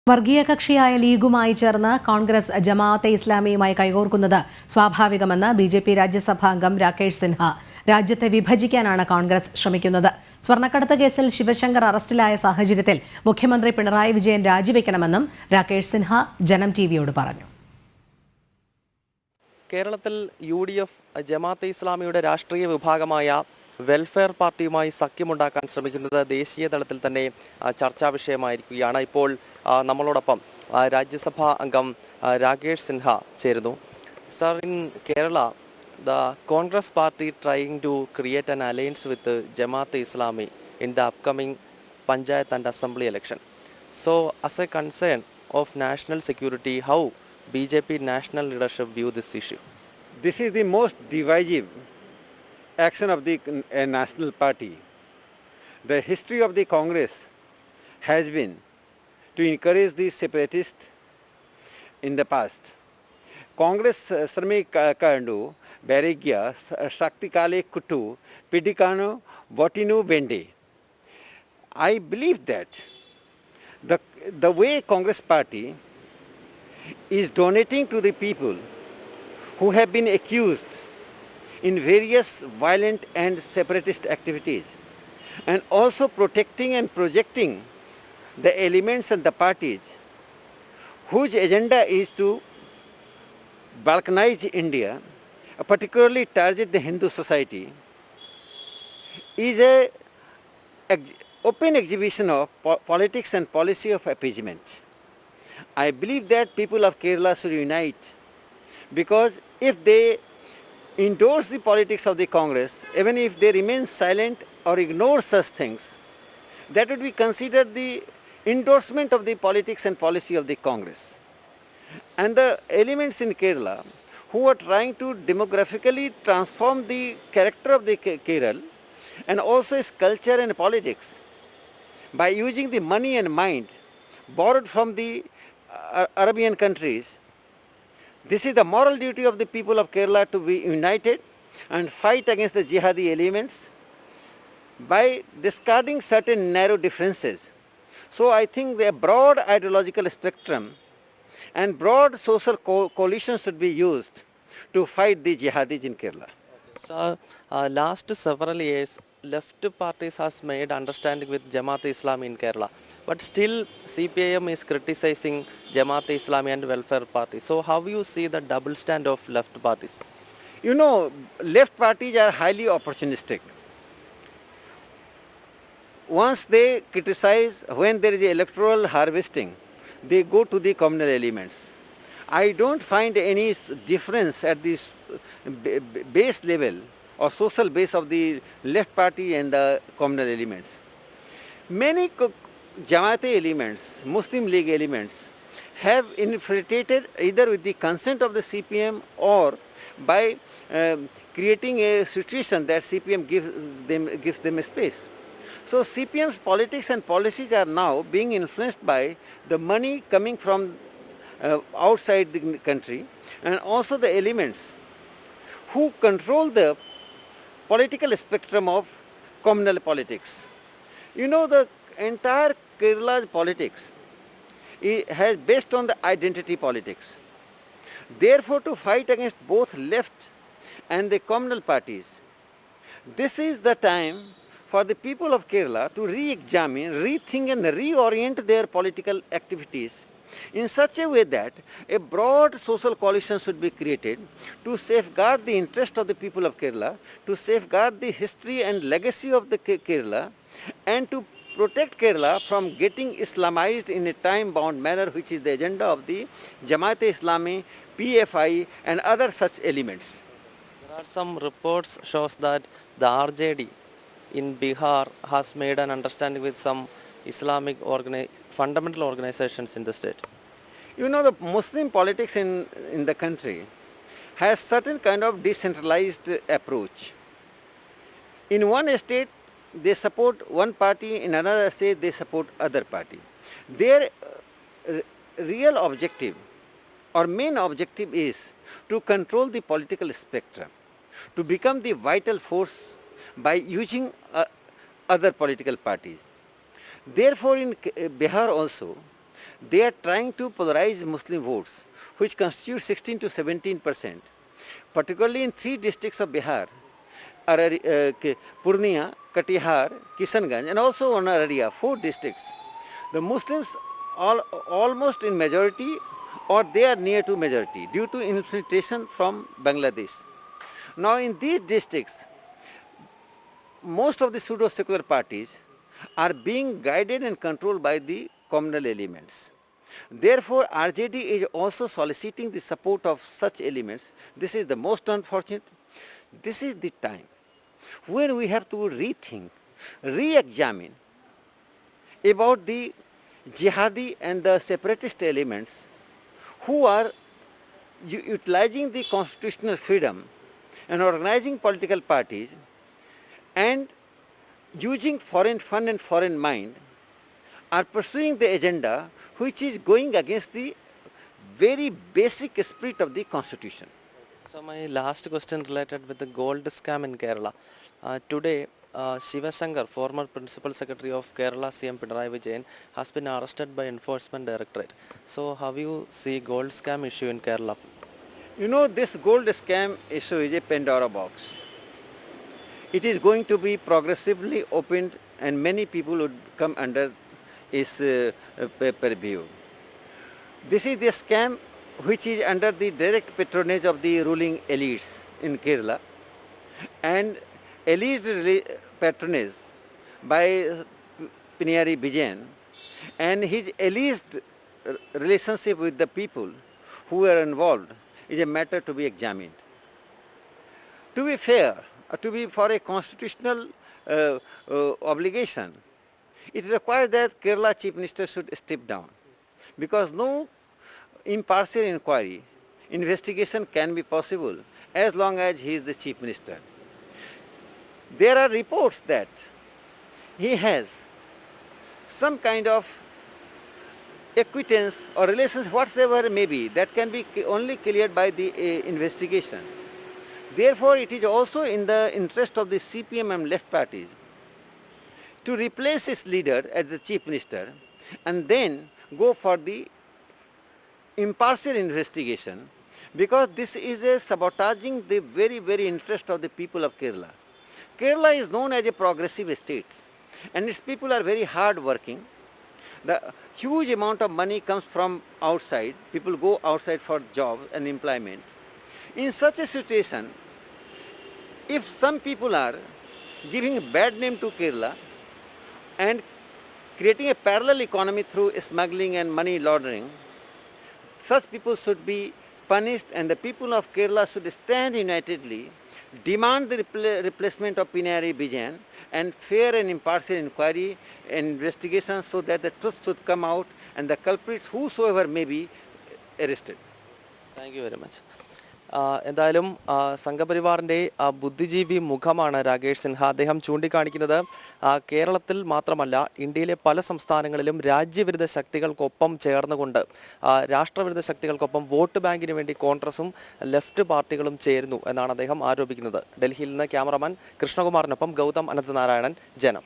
വർഗീയ കക്ഷിയായ ലീഗുമായി ചേർന്ന് കോൺഗ്രസ് ജമാഅത്തെ ഇസ്ലാമിയുമായി കൈകോർക്കുന്നത് സ്വാഭാവികമെന്ന് ബിജെപി രാജ്യസഭാംഗം രാകേഷ് സിൻഹ. രാജ്യത്തെ വിഭജിക്കാനാണ് കോൺഗ്രസ് ശ്രമിക്കുന്നത്. സ്വർണ്ണക്കടത്ത് കേസിൽ ശിവശങ്കർ അറസ്റ്റിലായ സാഹചര്യത്തിൽ മുഖ്യമന്ത്രി പിണറായി വിജയൻ രാജിവെക്കണമെന്നും രാകേഷ് സിൻഹ ജനം ടിവിയോട് പറഞ്ഞു. കേരളത്തിൽ UDF ജമാഅത്തെ ഇസ്ലാമിയുടെ രാഷ്ട്രീയ വിഭാഗമായ വെൽഫെയർ പാർട്ടിയുമായി സഖ്യമുണ്ടാക്കാൻ ശ്രമിക്കുന്നത് ദേശീയ തലത്തിൽ തന്നെ ചർച്ചാ വിഷയമായിരിക്കുകയാണ്. ഇപ്പോൾ നമ്മളോടൊപ്പം രാജ്യസഭാ അംഗം രാകേഷ് സിൻഹ ചേരുന്നു. Sir, in Kerala the Congress party trying to create an alliance with Jamaat Islami in the upcoming Panchayat and Assembly election. So, as a concern of national security, how BJP national leadership view this issue? This is the most divisive action of the national party. The history of the Congress has been to encourage the separatists in the past. Congress Sramik Kandu, Berigya, Shaktikale Kutu, Pidikano, Botinu Bende. I believe that the way Congress party is donating to the people who have been accused in various violent and separatist activities, and also protecting and projecting the elements and the parties whose agenda is to balkanize India, particularly target the Hindu society, is a open exhibition of politics and policy of appeasement. I believe that people of Kerala should unite, because if they endorse the politics of the Congress, even if they remain silent or ignore such things, that would be considered the endorsement of the politics and policy of the Congress. And the elements in Kerala who are trying to demographically transform the character of the Kerala and also its culture and politics by using the money and mind borrowed from the Arabian countries, this is the moral duty of the people of Kerala to be united and fight against the jihadi elements by discarding certain narrow differences. So I think the broad ideological spectrum and broad social coalition should be used to fight the jihadis in Kerala. So, last several years, left parties has made understanding with Jamaat Islami in Kerala, but still CPIM is criticizing Jamaat Islami and Welfare Party. So how you see the double stand of left parties? You know, left parties are highly opportunistic. Once they criticize when there is electoral harvesting, they go to the communal elements. I don't find any difference at this base level or social base of the left party and the communal elements. Many Jamaate elements, Muslim League elements, have infiltrated either with the consent of the CPM or by creating a situation that CPM gives them a space. So CPM's politics and policies are now being influenced by the money coming from outside the country, and also the elements who control the political spectrum of communal politics. You know, the entire Kerala politics has based on the identity politics. Therefore, to fight against both left and the communal parties, this is the time for the people of Kerala to re-examine, rethink and reorient their political activities in such a way that a broad social coalition should be created to safeguard the interest of the people of Kerala, to safeguard the history and legacy of the Kerala, and to protect Kerala from getting Islamized in a time-bound manner, which is the agenda of the Jamaat Islami, PFI and other such elements. There are some reports shows that the RJD in Bihar has made an understanding with some Islamic fundamental organizations in the state. You know, the Muslim politics in the country has certain kind of decentralized approach. In one state, they support one party, in another state, they support other party. Their real objective or main objective is to control the political spectrum, to become the vital force by using other political parties. Therefore, in Bihar also, They are trying to polarize Muslim votes, which constitute 16 to 17%, particularly in 3 districts of Bihar, Purnia, Katihar, Kishanganj, and also on Araria, 4 districts. The Muslims almost in majority, or they are near to majority due to infiltration from Bangladesh. Now in these districts, most of the pseudo-secular parties are being guided and controlled by the communal elements. Therefore, RJD is also soliciting the support of such elements. This is the most unfortunate. This is the time when we have to rethink, re-examine about the jihadi and the separatist elements who are utilizing the constitutional freedom and organizing political parties and using foreign fund and foreign mind are pursuing the agenda which is going against the very basic spirit of the constitution. So my last question related with the gold scam in Kerala. Today, Shiva Shankar, former Principal Secretary of Kerala CM Pinarayi Vijayan, has been arrested by Enforcement Directorate. So how you see gold scam issue in Kerala? You know, this gold scam issue is a Pandora box. It is going to be progressively opened and many people would come under its purview. This is the scam which is under the direct patronage of the ruling elites in Kerala and alleged patronage by Pinarayi Vijayan and his alleged relationship with the people who were involved is a matter to be examined. To be fair, to be for a constitutional obligation, it requires that Kerala Chief Minister should step down because no impartial inquiry, investigation can be possible as long as he is the Chief Minister. There are reports that he has some kind of acquittance or relations whatsoever may be that can be only cleared by the investigation. Therefore, it is also in the interest of the CPM and left parties to replace its leader as the Chief Minister and then go for the impartial investigation because this is a sabotaging the very, very interest of the people of Kerala. Kerala is known as a progressive state and its people are very hard working. The huge amount of money comes from outside. People go outside for job and employment. In such a situation, if some people are giving a bad name to Kerala and creating a parallel economy through smuggling and money laundering, such people should be punished and the people of Kerala should stand unitedly, demand the replacement of Pinarayi Vijayan and fair and impartial inquiry and investigation so that the truth should come out and the culprits whosoever may be arrested. Thank you very much. എന്തായാലും സംഘപരിവാറിൻ്റെ ബുദ്ധിജീവി മുഖമാണ് രാകേഷ് സിൻഹ. അദ്ദേഹം ചൂണ്ടിക്കാണിക്കുന്നത് കേരളത്തിൽ മാത്രമല്ല ഇന്ത്യയിലെ പല സംസ്ഥാനങ്ങളിലും രാജ്യവിരുദ്ധ ശക്തികൾക്കൊപ്പം ചേർന്നുകൊണ്ട് രാഷ്ട്രവിരുദ്ധ ശക്തികൾക്കൊപ്പം വോട്ട് ബാങ്കിന് വേണ്ടി കോൺഗ്രസും ലെഫ്റ്റ് പാർട്ടികളും ചേരുന്നു എന്നാണ് അദ്ദേഹം ആരോപിക്കുന്നത്. ഡൽഹിയിൽ നിന്ന് ക്യാമറമാൻ കൃഷ്ണകുമാറിനൊപ്പം ഗൗതം അനന്തനാരായണൻ, ജനം.